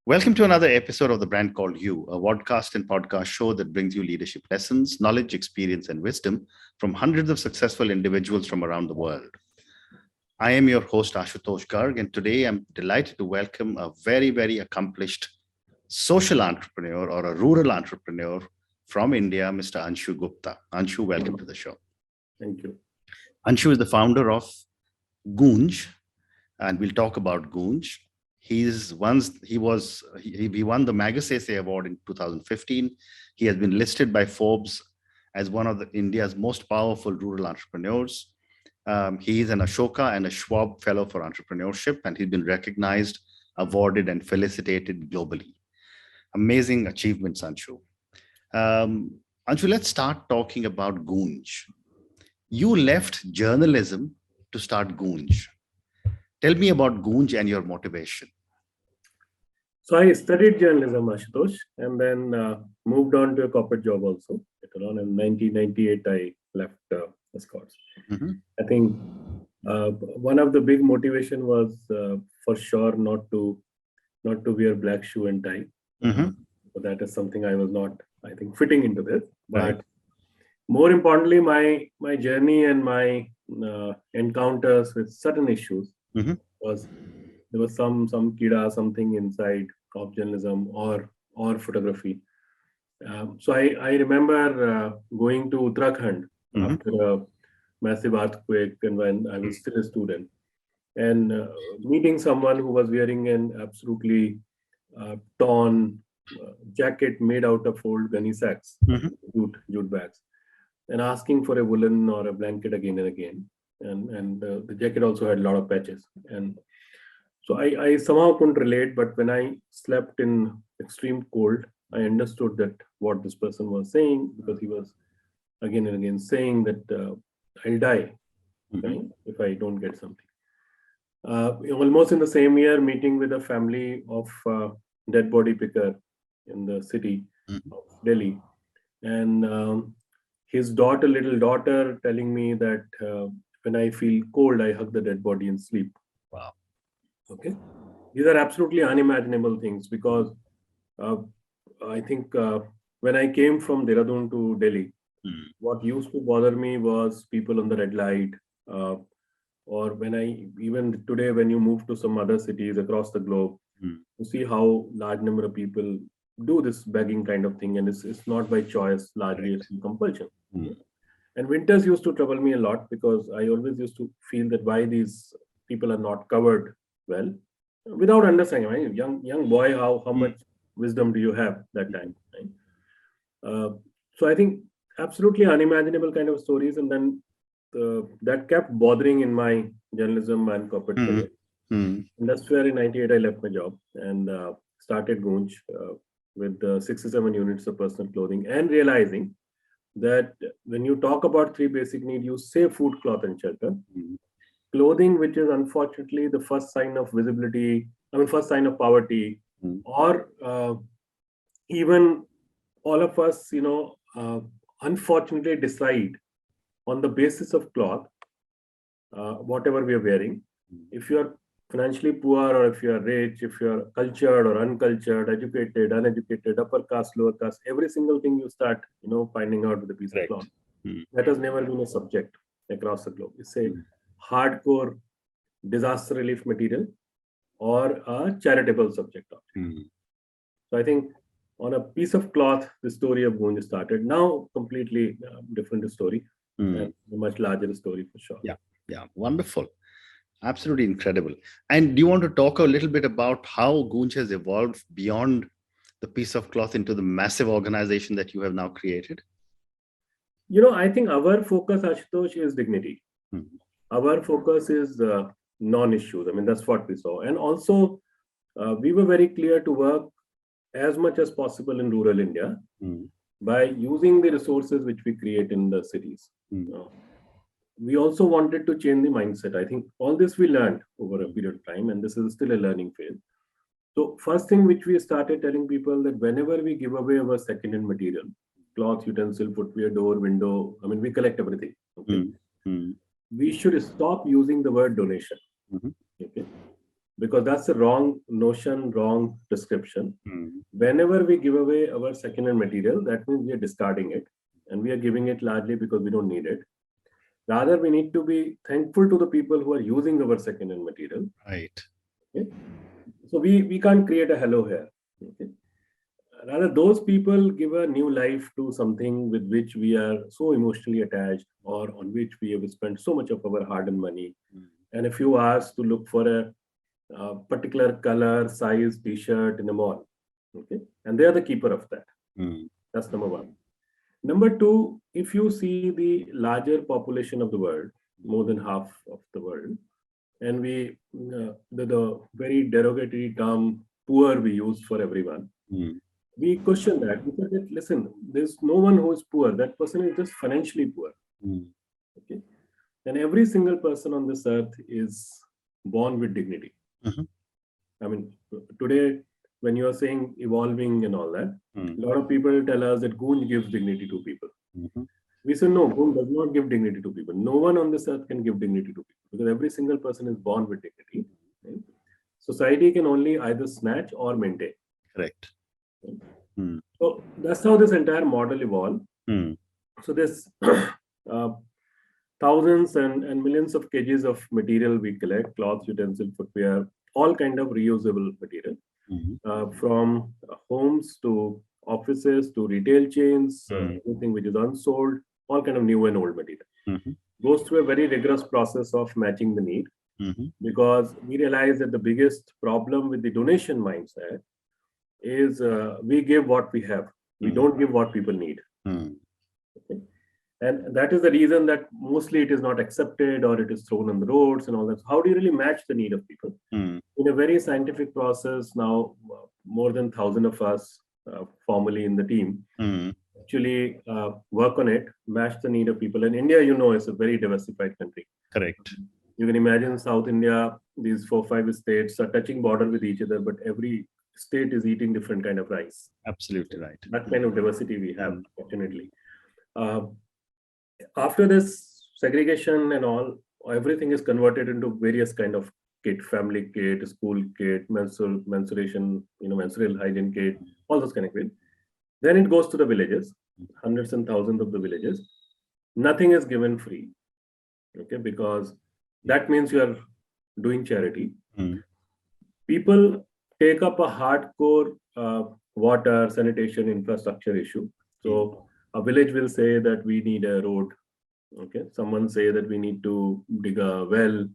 Welcome to another episode of The Brand Called You, a podcast and podcast show that brings you leadership lessons, knowledge, experience, and wisdom from hundreds of successful individuals from around the world. I am your host, Ashutosh Garg, and today I'm delighted to welcome a very, very accomplished social entrepreneur or a rural entrepreneur from India, Mr. Anshu Gupta. Anshu, welcome to the show. Thank you. Anshu is the founder of Goonj, and we'll talk about Goonj. He won the Magsaysay Award in 2015. He has been listed by Forbes as one of India's most powerful rural entrepreneurs. He is an Ashoka and a Schwab Fellow for Entrepreneurship, and he's been recognized, awarded, and felicitated globally. Amazing achievements, Anshu. Anshu, let's start talking about Goonj. You left journalism to start Goonj. Tell me about Goonj and your motivation. So I studied journalism, Ashutosh, and then moved on to a corporate job also. Later on in 1998, I left Escorts. Mm-hmm. I think one of the big motivation was for sure not to wear black shoe and tie. Mm-hmm. So that is something I was not, I think, fitting into this. But Right. more importantly, my journey and my encounters with certain issues Mm-hmm. was there was some kida, something inside of journalism or photography. So I remember going to Uttarakhand Mm-hmm. after a massive earthquake, and when I was still a student, and meeting someone who was wearing an absolutely torn jacket made out of old gunny sacks, Mm-hmm. jute bags, and asking for a woolen or a blanket again and again. And the jacket also had a lot of patches. And so I somehow couldn't relate, but when I slept in extreme cold, I understood that what this person was saying, because he was again and again saying that I'll die if I don't get something. Almost in the same year, meeting with a family of dead body picker in the city of Delhi, and his little daughter, telling me that when I feel cold, I hug the dead body and sleep. Wow. Okay, these are absolutely unimaginable things, because I think when I came from Dehradun to Delhi, what used to bother me was people on the red light, or even today, when you move to some other cities across the globe, you see how large number of people do this begging kind of thing, and it's not by choice, largely it's compulsion. And winters used to trouble me a lot, because I always used to feel that why these people are not covered well, without understanding. Right? Young boy, how much wisdom do you have that time? Right? So I think absolutely unimaginable kind of stories, and then that kept bothering in my journalism and corporate career. And that's where in '98 I left my job and started Goonj with 67 units of personal clothing, and realizing that when you talk about three basic needs, you say food, cloth, and shelter. Clothing, which is unfortunately the first sign of visibility, first sign of poverty, or even all of us, unfortunately decide on the basis of cloth, whatever we are wearing. If you are financially poor, or if you are rich, if you are cultured or uncultured, educated, uneducated, upper caste, lower caste, every single thing you start, finding out with a piece of cloth. That has never been a subject across the globe. It's a hardcore disaster relief material or a charitable subject. So I think on a piece of cloth, the story of Goonj started. Now, completely different story, and a much larger story for sure. Yeah, wonderful. Absolutely incredible. And do you want to talk a little bit about how Goonj has evolved beyond the piece of cloth into the massive organization that you have now created? I think our focus, Ashutosh, is dignity. Our focus is non-issues. That's what we saw. And also, we were very clear to work as much as possible in rural India by using the resources which we create in the cities. We also wanted to change the mindset. I think all this we learned over a period of time, and this is still a learning phase. So first thing which we started telling people, that whenever we give away our second-hand material, cloth, utensil, footwear, door, window, we collect everything. Okay? We should stop using the word donation. Okay? because that's the wrong notion, wrong description. Mm. Whenever we give away our second-hand material, that means we are discarding it, and we are giving it largely because we don't need it. Rather, we need to be thankful to the people who are using our second-hand material. Right. Okay? So we can't create a hello here. Okay? Rather, those people give a new life to something with which we are so emotionally attached, or on which we have spent so much of our hard-earned money. Mm. And if you ask to look for a particular color, size, T-shirt in a mall, okay, and they are the keeper of that. Mm. That's number one. Number two, if you see the larger population of the world, more than half of the world, and the very derogatory term poor we use for everyone, Mm. we question that. We said that, listen, there's no one who is poor. That person is just financially poor. Mm. Okay, and every single person on this earth is born with dignity. Mhm. I mean, today, when you are saying evolving and all that, Mm. a lot of people tell us that Goonj gives dignity to people. Mhm. We say, no, Goonj does not give dignity to people. No one on this earth can give dignity to people, because every single person is born with dignity. Right? Society can only either snatch or maintain. Correct. Right? Mm. So that's how this entire model evolved. Mm. So this thousands and millions of kgs of material we collect, cloths, utensils, footwear, all kind of reusable material, Mhm. from homes to offices to retail chains, Mm. anything which is unsold, all kind of new and old material. Mhm. Goes through a very rigorous process of matching the need, Mhm. because we realize that the biggest problem with the donation mindset is we give what we have. We Mm. don't give what people need. Mm. Okay? And that is the reason that mostly it is not accepted, or it is thrown on the roads and all that. So how do you really match the need of people? Mm. In a very scientific process now, more than 1,000 of us formally in the team Mm. actually work on it, match the need of people. And India, you know, is a very diversified country. Correct. You can imagine South India, these 4-5 states are touching border with each other, but every state is eating different kind of rice. Absolutely right. That kind of diversity we have, Mm. fortunately. After this segregation and all, everything is converted into various kind of kit, family kit, school kit, menstruation, menstrual hygiene kit, all those kind of kit. Then it goes to the villages, hundreds and thousands of the villages. Nothing is given free, okay, because that means you are doing charity. Mm. People take up a hardcore water, sanitation, infrastructure issue. So a village will say that we need a road. Okay, someone say that we need to dig a well.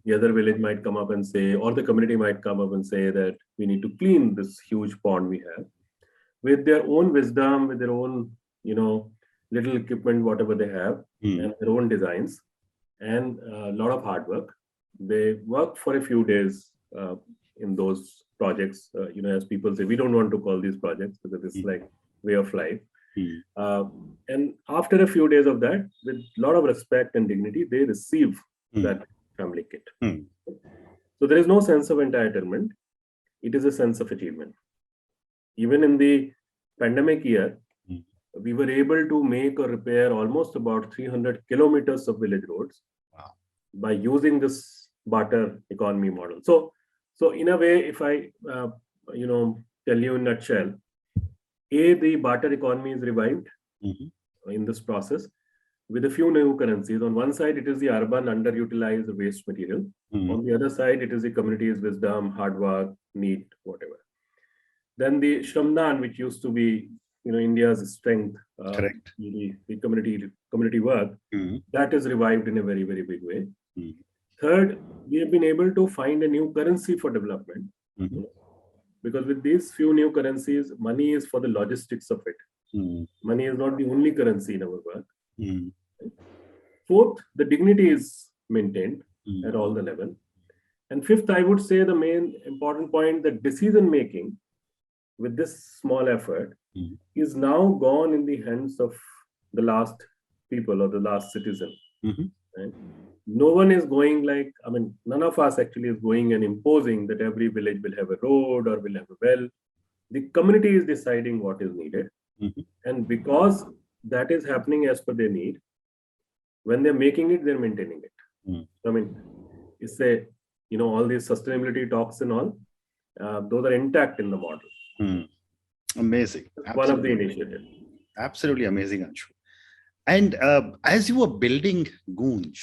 The other village might come up and say, or the community might come up and say that we need to clean this huge pond we have, with their own wisdom, with their own, little equipment, whatever they have, Mm. and their own designs, and a lot of hard work. They work for a few days in those projects. As people say, we don't want to call these projects because it's like way of life. Mm. And after a few days of that, with a lot of respect and dignity, they receive Mm. that family kit. Mm. So there is no sense of entitlement. It is a sense of achievement. Even in the pandemic year, Mm. we were able to make or repair almost about 300 kilometers of village roads. Wow. By using this barter economy model. So in a way, if I tell you in a nutshell, the barter economy is revived Mhm. in this process with a few new currencies. On one side, it is the urban underutilized waste material. Mm. On the other side, it is the community's wisdom, hard work, need, whatever. Then the Shramdan, which used to be, India's strength, Correct. the community work, Mm. that is revived in a very, very big way. Mm. Third, we have been able to find a new currency for development. Mhm. Because with these few new currencies, money is for the logistics of it. Mm. Money is not the only currency in our work. Mm. Fourth, the dignity is maintained Mm. at all the level. And fifth, I would say the main important point, that decision making with this small effort Mm. is now gone in the hands of the last people or the last citizen. Mhm. Right? No one is going none of us actually is going and imposing that every village will have a road or will have a well. The community is deciding what is needed. Mhm. And because that is happening as per their need, when they're making it, they're maintaining it. Mm. I mean, it's a all these sustainability talks and all, those are intact in the model. Amazing. One of the initiatives. Absolutely amazing, Anshu. And as you were building Goonj,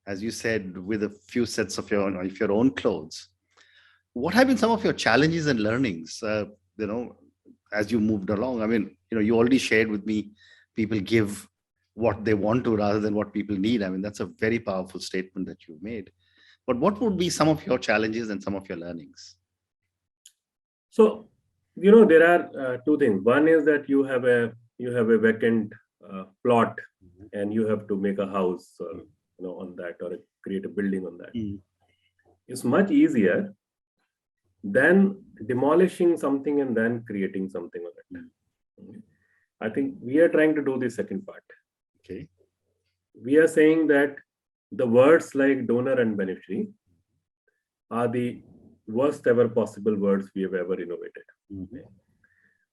as you said, with a few sets of your own clothes, what have been some of your challenges and learnings, as you moved along? I mean, you already shared with me, people give what they want to rather than what people need. I mean, that's a very powerful statement that you've made. But what would be some of your challenges and some of your learnings? So, there are two things. One is that you have a vacant plot, and you have to make a house, on that, or create a building on that. It's much easier than demolishing something and then creating something on it. I think we are trying to do the second part. Okay. We are saying that the words like donor and beneficiary are the worst ever possible words we have ever innovated.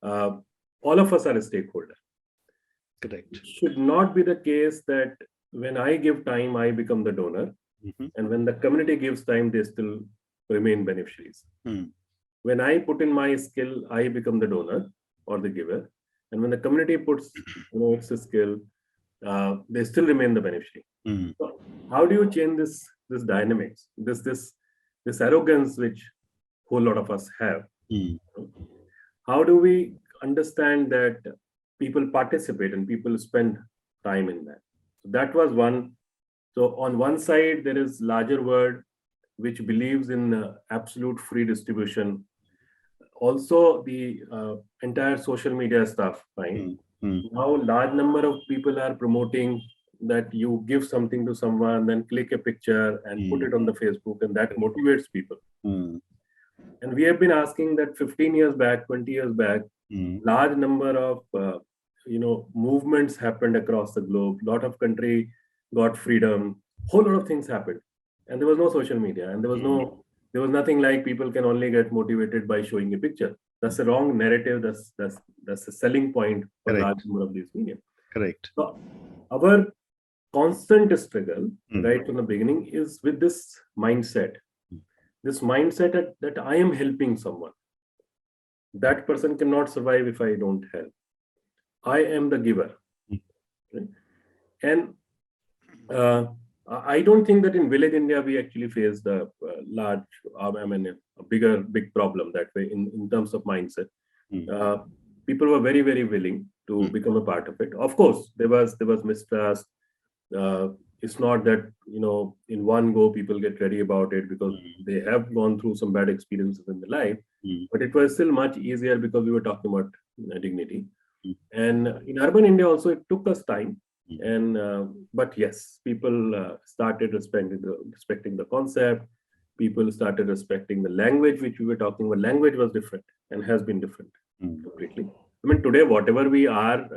All of us are a stakeholder. Correct. It should not be the case that when I give time, I become the donor, and when the community gives time, they still remain beneficiaries. When I put in my skill, I become the donor or the giver, and when the community puts its skill, they still remain the beneficiary. So how do you change this dynamics, this arrogance which whole lot of us have? How do we understand that people participate and people spend time in that? So that was one. So on one side, there is larger world which believes in absolute free distribution. Also, the entire social media stuff. Right? Now, large number of people are promoting that you give something to someone, then click a picture and put it on the Facebook, and that motivates people. And we have been asking that 15 years back, 20 years back, large number of movements happened across the globe. A lot of country got freedom. Whole lot of things happened, and there was no social media, and there was nothing like people can only get motivated by showing a picture. That's a wrong narrative. That's a selling point for a large number of these media. Correct. So our constant struggle right from the beginning is with this mindset. This mindset that I am helping someone. That person cannot survive if I don't help. I am the giver. Right? And I don't think that in village India we actually faced a big problem that way in terms of mindset. People were very, very willing to become a part of it. Of course, there was mistrust. It's not that in one go people get ready about it because they have gone through some bad experiences in their life. But it was still much easier because we were talking about dignity. And in urban India also, it took us time. But yes, people started respecting the concept. People started respecting the language which we were talking about. Language was different and has been different completely. I mean, today, whatever we are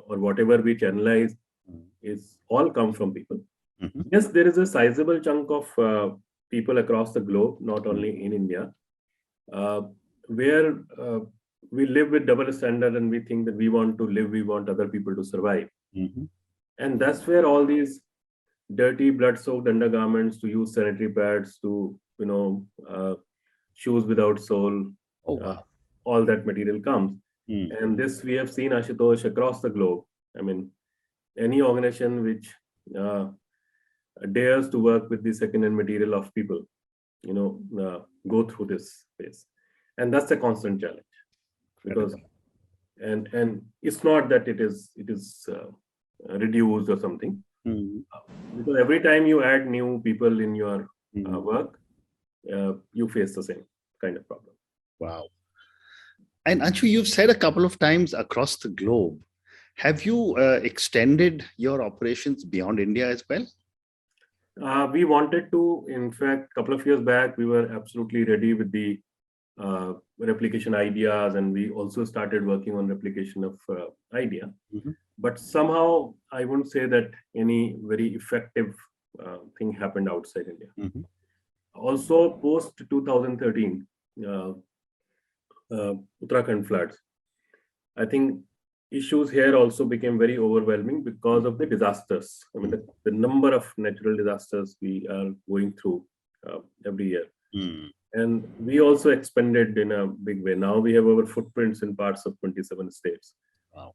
or whatever we channelize is all come from people. Yes, there is a sizable chunk of people across the globe, not only in India, where we live with double standard and we think that we want to live, we want other people to survive. And that's where all these dirty, blood-soaked undergarments, to use sanitary pads, to shoes without sole, all that material comes. And this we have seen, Ashutosh, across the globe. I mean, any organization which dares to work with the second-hand material of people, go through this phase, and that's a constant challenge. Because and it's not that it is reduced or something, because every time you add new people in your work, you face the same kind of problem. Wow. And Anshu, you've said a couple of times across the globe. Have you extended your operations beyond India as well? We wanted to. In fact, a couple of years back, we were absolutely ready with the replication ideas, and we also started working on replication of idea. But somehow, I wouldn't say that any very effective thing happened outside India. Also, post 2013, Uttarakhand floods, I think issues here also became very overwhelming because of the disasters. I mean, the number of natural disasters we are going through every year. Hmm. And we also expanded in a big way. Now we have our footprints in parts of 27 states. Wow.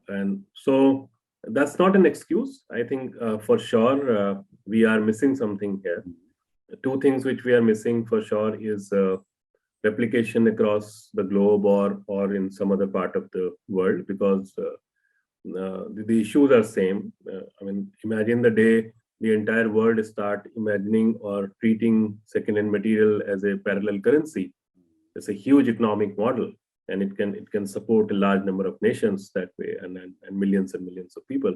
And so that's not an excuse. I think for sure we are missing something here. Two things which we are missing for sure is replication across the globe or in some other part of the world, because the issues are same. I mean, imagine the day the entire world start imagining or treating second-hand material as a parallel currency. It's a huge economic model, and it can support a large number of nations that way, and millions and millions of people.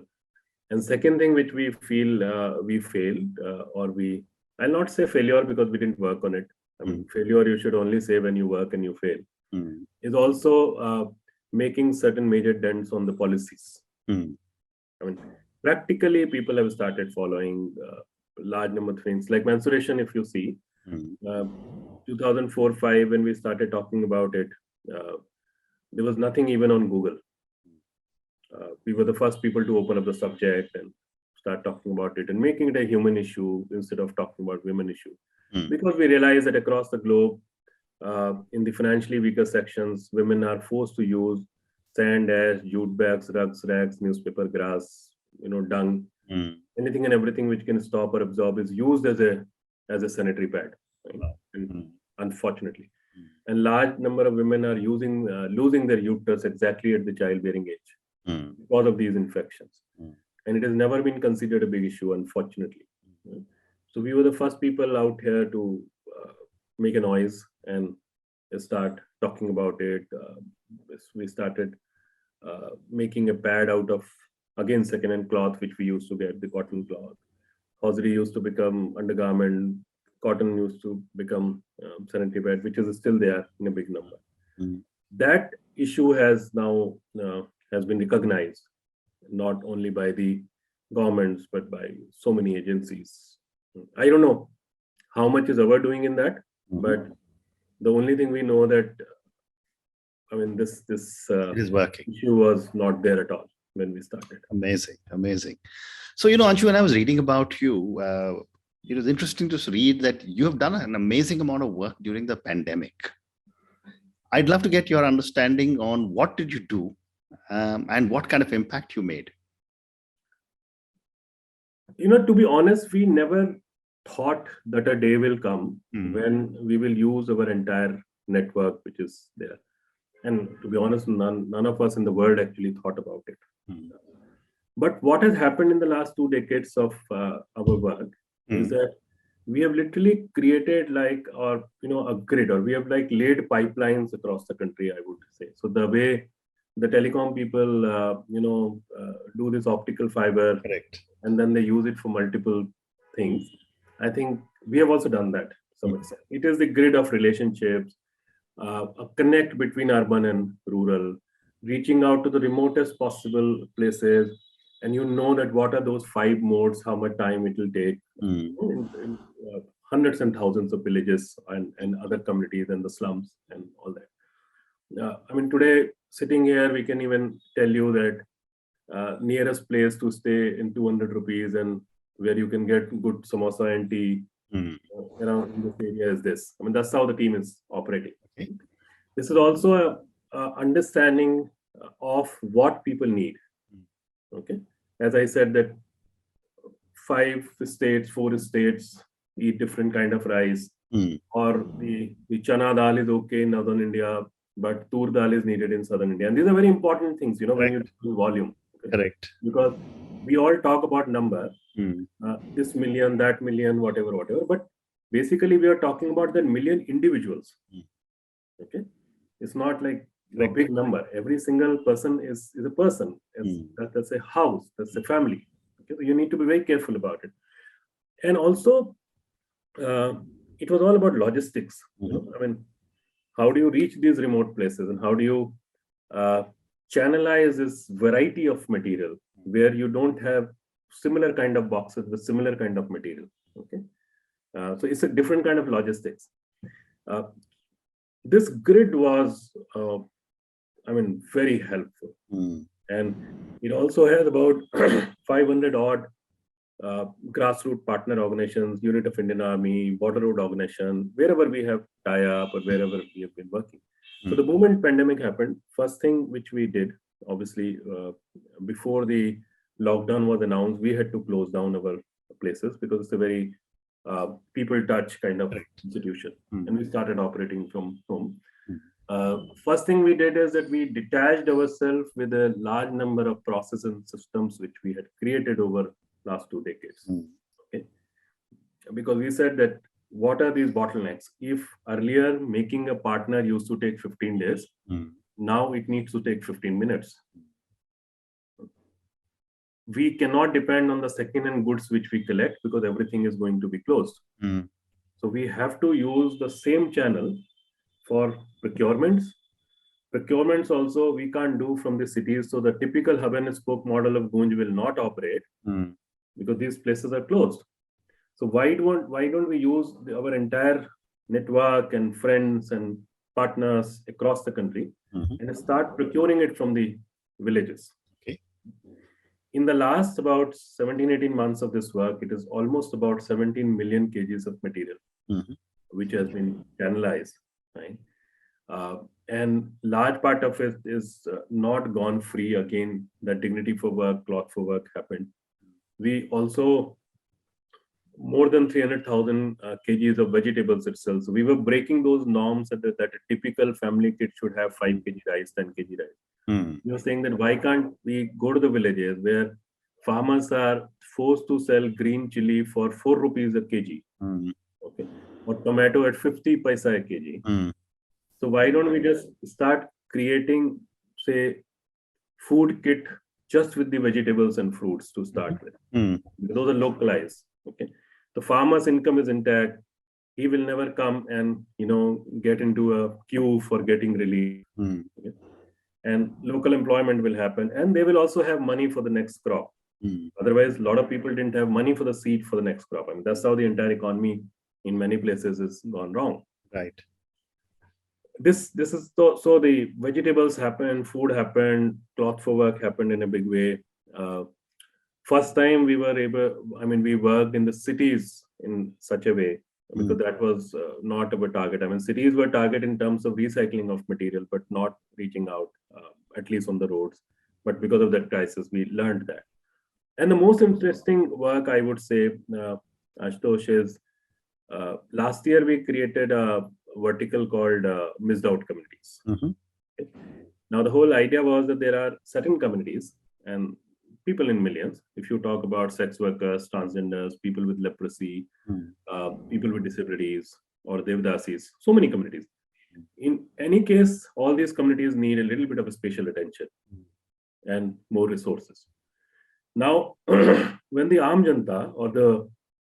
And second thing which we feel we failed, I'll not say failure because we didn't work on it. I mean, failure you should only say when you work and you fail. Is also making certain major dents on the policies. I mean, practically people have started following large number of things like mensuration. If you see, 2004-5 when we started talking about it, there was nothing even on Google. We were the first people to open up the subject and start talking about it and making it a human issue instead of talking about women issue. Because we realized that across the globe, in the financially weaker sections, women are forced to use sand, ash, jute bags, rugs, rags, newspaper, grass, dung, anything and everything which can stop or absorb is used as a sanitary pad. Right? Unfortunately, and large number of women are losing their uterus exactly at the childbearing age because of these infections, and it has never been considered a big issue, unfortunately. So we were the first people out here to make a noise and start talking about it. We started making a pad out of, again, second-hand cloth, which we used to get, the cotton cloth. Hosiery used to become undergarment. Cotton used to become sanitary pad, which is still there in a big number. That issue has now has been recognized, not only by the governments, but by so many agencies. I don't know how much is our doing in that, but the only thing we know that, I mean, this it is working. issue was not there at all when we started. Amazing. So, Anshu, when I was reading about you, it was interesting to read that you have done an amazing amount of work during the pandemic. I'd love to get your understanding on what did you do and what kind of impact you made. To be honest, we never thought that a day will come when we will use our entire network, which is there. And to be honest, none of us in the world actually thought about it. But what has happened in the last 2 decades of our work is that we have literally created a grid, or we have laid pipelines across the country, I would say. So the way the telecom people, do this optical fiber, correct, and then they use it for multiple things. I think we have also done that. It is the grid of relationships, a connect between urban and rural, reaching out to the remotest possible places, and that what are those 5 modes, how much time it will take in hundreds and thousands of villages and other communities and the slums and all that. I mean, today, sitting here, we can even tell you that nearest place to stay in 200 rupees and where you can get good samosa and tea around in this area is this. I mean, that's how the team is operating. Okay. This is also a understanding of what people need. Okay, as I said, that 4 states eat different kind of rice, or the chana dal is okay in northern India, but tur dal is needed in southern India. And these are very important things, when you do volume. Okay? Correct. Because we all talk about number, this million, that million, whatever. But basically, we are talking about the million individuals. Okay, it's not like a big number. Every single person is a person. That's a house. That's a family. Okay, so you need to be very careful about it. And also, it was all about logistics. I mean, how do you reach these remote places, and how do you channelize this variety of material where you don't have similar kind of boxes with similar kind of material? Okay, so it's a different kind of logistics. This grid was, very helpful. And it also has about 500 odd grassroots partner organizations, Unit of Indian Army, Border Road Organization, wherever we have tie-up or wherever we have been working. So the moment pandemic happened, first thing which we did, obviously, before the lockdown was announced, we had to close down our places because it's a very people touch kind of institution. And we started operating from home. First thing we did is that we detached ourselves with a large number of processes and systems which we had created over last 2 decades. Okay? Because we said that what are these bottlenecks? If earlier making a partner used to take 15 days, now it needs to take 15 minutes. We cannot depend on the second-hand goods which we collect because everything is going to be closed. So we have to use the same channel for procurements. Procurements also we can't do from the cities. So the typical hub and spoke model of Goonj will not operate because these places are closed. So why don't we use our entire network and friends and partners across the country and start procuring it from the villages? In the last about 17-18 months of this work, it is almost about 17 million kgs of material, which has been channelized, right? And large part of it is not gone free. Again, that dignity for work, cloth for work happened. We also more than 300,000 kgs of vegetables itself. So we were breaking those norms that a typical family kid should have 5 kg rice, 10 kg rice. We were saying that why can't we go to the villages where farmers are forced to sell green chili for 4 rupees a kg, okay, or tomato at 50 paisa a kg. So why don't we just start creating, say, food kit just with the vegetables and fruits to start with? Those are localized. Okay, the farmer's income is intact. He will never come and get into a queue for getting relief. Okay? And local employment will happen, and they will also have money for the next crop. Otherwise, a lot of people didn't have money for the seed for the next crop. I mean, that's how the entire economy in many places has gone wrong. Right. This is so the vegetables happened, food happened, cloth for work happened in a big way. First time we were able, we worked in the cities in such a way because that was not our target. I mean, cities were target in terms of recycling of material, but not reaching out, at least on the roads. But because of that crisis, we learned that. And the most interesting work, I would say, Ashutosh, is last year we created a vertical called missed out communities. Okay. Now, the whole idea was that there are certain communities and people in millions. If you talk about sex workers, transgenders, people with leprosy, people with disabilities, or Devdasis, so many communities. In any case, all these communities need a little bit of a special attention and more resources. Now, when the Aam Janta or the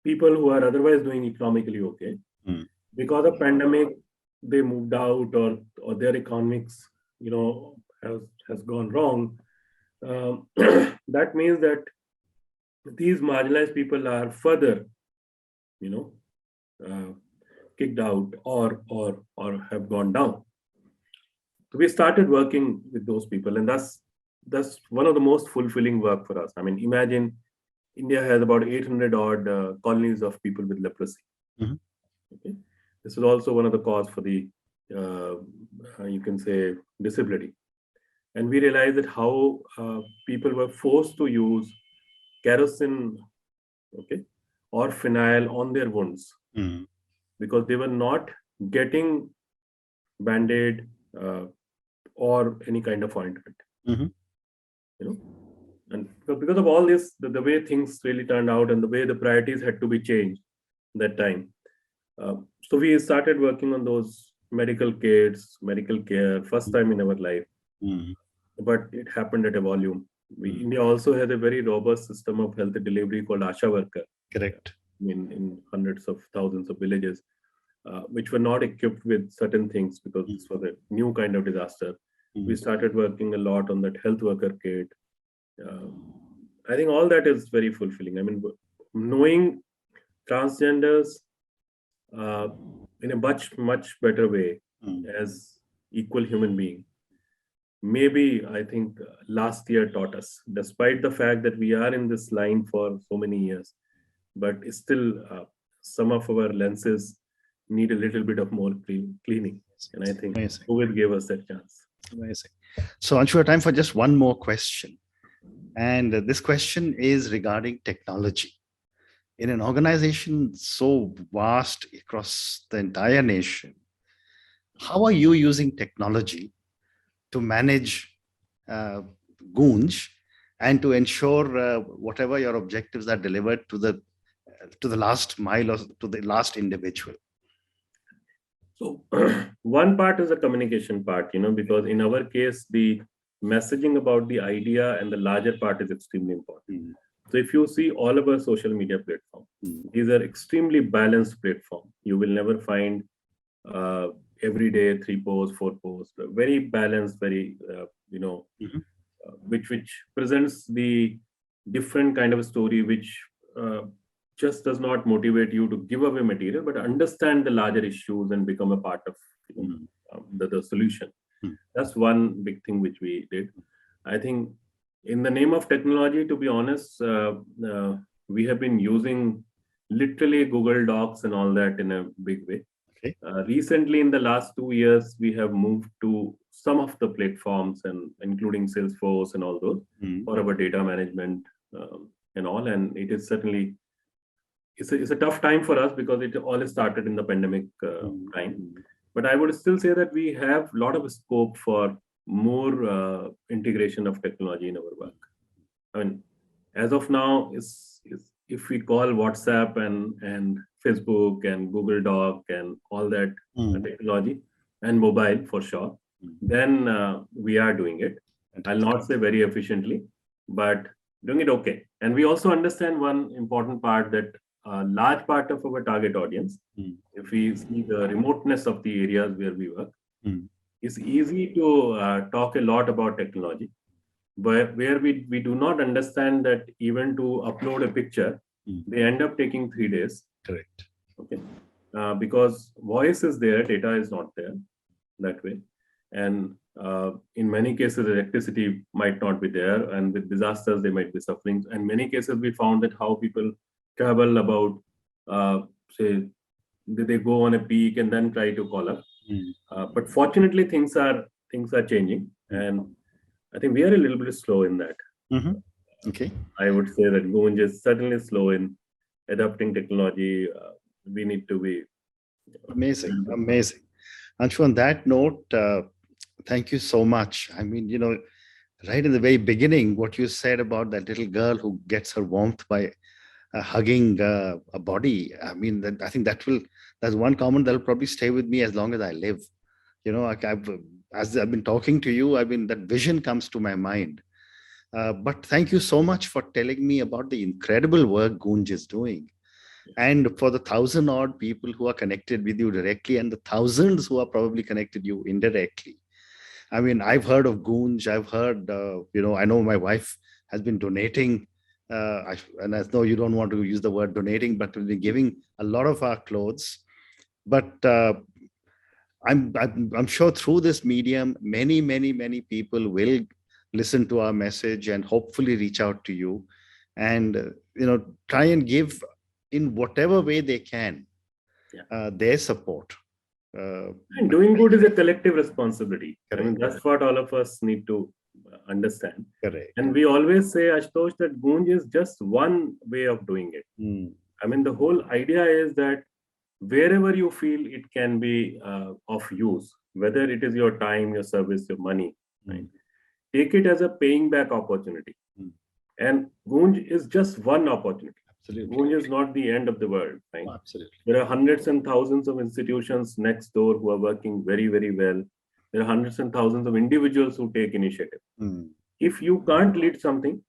people who are otherwise doing economically okay, because of pandemic, they moved out or their economics, has gone wrong. That means that these marginalized people are further, kicked out or have gone down. So we started working with those people, and that's one of the most fulfilling work for us. I mean, imagine India has about 800 odd colonies of people with leprosy. Okay? This is also one of the cause for the, you can say, disability. And we realized that how people were forced to use kerosene, okay, or phenyl on their wounds because they were not getting Band-Aid or any kind of ointment. And because of all this, the way things really turned out and the way the priorities had to be changed that time. So we started working on those medical kits, medical care, first time in our life. But it happened at a volume. India also has a very robust system of health delivery called Asha worker. Correct. In hundreds of thousands of villages, which were not equipped with certain things because this was a new kind of disaster. We started working a lot on that health worker kit. I think all that is very fulfilling. I mean, knowing transgenders in a much better way as equal human being maybe I think last year taught us, despite the fact that we are in this line for so many years, but still some of our lenses need a little bit of more cleaning. And I think Amazing. COVID gave us that chance. Amazing. So, Anshu, time for just one more question. And this question is regarding technology. In an organization so vast across the entire nation, how are you using technology to manage Goonj and to ensure whatever your objectives are delivered to the last mile or to the last individual? So one part is the communication part, because in our case, the messaging about the idea and the larger part is extremely important. So if you see all of our social media platforms, these are extremely balanced platforms. You will never find every day 3 posts, 4 posts, very balanced, very, which presents the different kind of a story, which just does not motivate you to give away material, but understand the larger issues and become a part of the solution. That's one big thing which we did. I think in the name of technology, to be honest, we have been using literally Google Docs and all that in a big way. Okay. Recently, in the last 2 years, we have moved to some of the platforms, and including Salesforce and all those for our data management and all. And it is certainly it's a tough time for us because it all started in the pandemic time. But I would still say that we have a lot of scope for more integration of technology in our work. I mean, as of now, if we call WhatsApp and Facebook and Google Doc and all that technology and mobile for sure, then we are doing it. I'll not say very efficiently, but doing it okay. And we also understand one important part, that a large part of our target audience, if we see the remoteness of the areas where we work, it's easy to talk a lot about technology, but where we do not understand that even to upload a picture, they end up taking 3 days. Correct. Okay. Because voice is there, data is not there that way. And in many cases, electricity might not be there. And with disasters, they might be suffering. And many cases, we found that how people travel about, say, they go on a peak and then try to call up. But fortunately, things are changing. And I think we are a little bit slow in that. Okay. I would say that Goonj is certainly slow in adapting technology. We need to be amazing. Anshu, on that note, thank you so much. I mean, right in the very beginning, what you said about that little girl who gets her warmth by hugging a body. I mean, I think that's one comment that will probably stay with me as long as I live. As I've been talking to you, that vision comes to my mind. But thank you so much for telling me about the incredible work Goonj is doing. And for the 1,000 odd people who are connected with you directly and the thousands who are probably connected you indirectly. I mean, I've heard of Goonj. I've heard, I know my wife has been donating. And I know you don't want to use the word donating, but we'll be giving a lot of our clothes. But I'm sure through this medium, many people will listen to our message and hopefully reach out to you and, try and give in whatever way they can their support. And doing good is a collective responsibility. Correct. I mean, that's what all of us need to understand. Correct. And we always say, Ashutosh, that Goonj is just one way of doing it. I mean, the whole idea is that wherever you feel it can be of use, whether it is your time, your service, your money, right? Take it as a paying back opportunity. And Goonj is just one opportunity. Absolutely. Goonj is not the end of the world. Right? Oh, absolutely. There are hundreds and thousands of institutions next door who are working very, very well. There are hundreds and thousands of individuals who take initiative. If you can't lead something,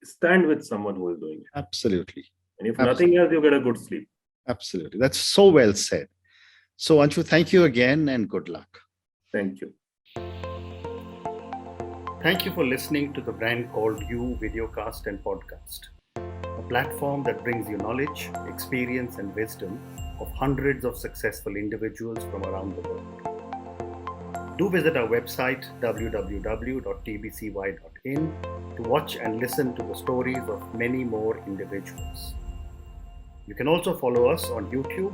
stand with someone who is doing it. Absolutely. And if nothing else, you get a good sleep. Absolutely. That's so well said. So, Anshu, thank you again and good luck. Thank you. Thank you for listening to the brand called You Videocast and Podcast, a platform that brings you knowledge, experience, and wisdom of hundreds of successful individuals from around the world. Do visit our website www.tbcy.in to watch and listen to the stories of many more individuals. You can also follow us on YouTube,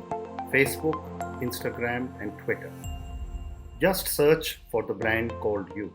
Facebook, Instagram, and Twitter. Just search for the brand called You.